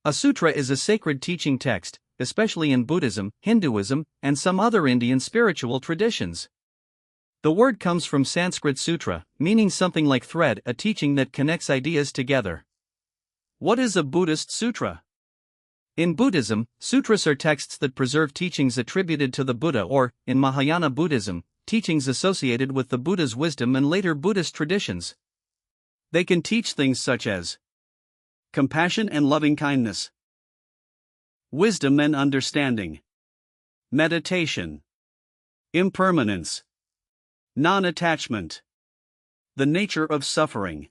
A sutra is a sacred teaching text, especially in Buddhism, Hinduism, and some other Indian spiritual traditions. The word comes from Sanskrit sutra, meaning something like thread, a teaching that connects ideas together. What is a Buddhist sutra? In Buddhism, sutras are texts that preserve teachings attributed to the Buddha or, in Mahayana Buddhism, teachings associated with the Buddha's wisdom and later Buddhist traditions. They can teach things such as compassion and loving-kindness, wisdom and understanding, meditation, impermanence, non-attachment, the nature of suffering,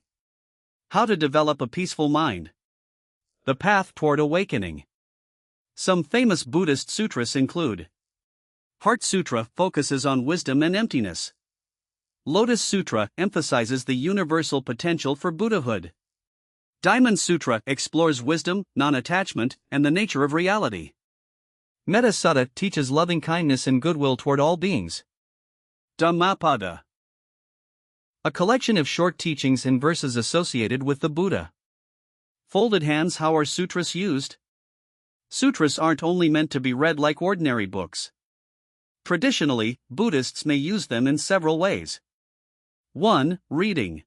how to develop a peaceful mind, the path toward awakening. Some famous Buddhist sutras include Heart Sutra focuses on wisdom and emptiness. Lotus Sutra emphasizes the universal potential for Buddhahood. Diamond Sutra explores wisdom, non-attachment, and the nature of reality. Metta Sutta teaches loving-kindness and goodwill toward all beings. Dhammapada, a collection of short teachings and verses associated with the Buddha. Folded hands. How are sutras used? Sutras aren't only meant to be read like ordinary books. Traditionally, Buddhists may use them in several ways. 1. Reading.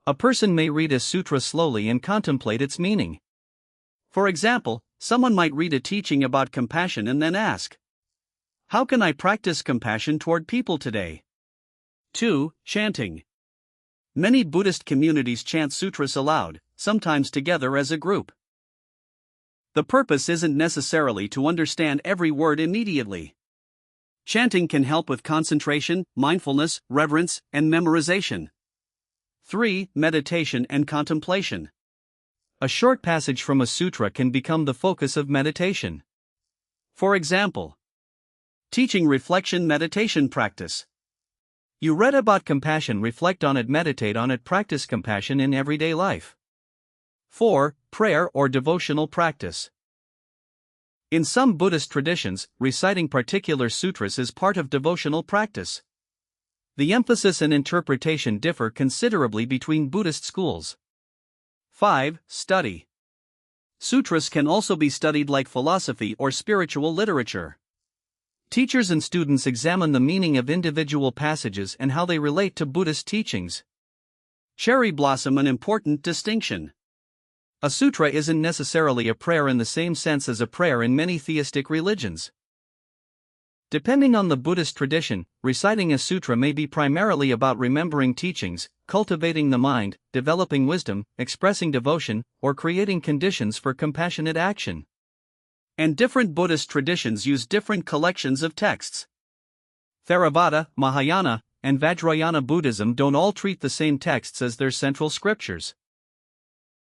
A person may read a sutra slowly and contemplate its meaning. For example, someone might read a teaching about compassion and then ask, how can I practice compassion toward people today? 2. Chanting. Many Buddhist communities chant sutras aloud, sometimes together as a group. The purpose isn't necessarily to understand every word immediately. Chanting can help with concentration, mindfulness, reverence, and memorization. 3. Meditation and contemplation. A short passage from a sutra can become the focus of meditation. For example, teaching reflection meditation practice. You read about compassion, reflect on it, meditate on it, practice compassion in everyday life. 4. Prayer or devotional practice. In some Buddhist traditions, reciting particular sutras is part of devotional practice. The emphasis and interpretation differ considerably between Buddhist schools. 5. Study. Sutras can also be studied like philosophy or spiritual literature. Teachers and students examine the meaning of individual passages and how they relate to Buddhist teachings. Cherry blossom. An important distinction. A sutra isn't necessarily a prayer in the same sense as a prayer in many theistic religions. Depending on the Buddhist tradition, reciting a sutra may be primarily about remembering teachings, cultivating the mind, developing wisdom, expressing devotion, or creating conditions for compassionate action. And different Buddhist traditions use different collections of texts. Theravada, Mahayana, and Vajrayana Buddhism don't all treat the same texts as their central scriptures.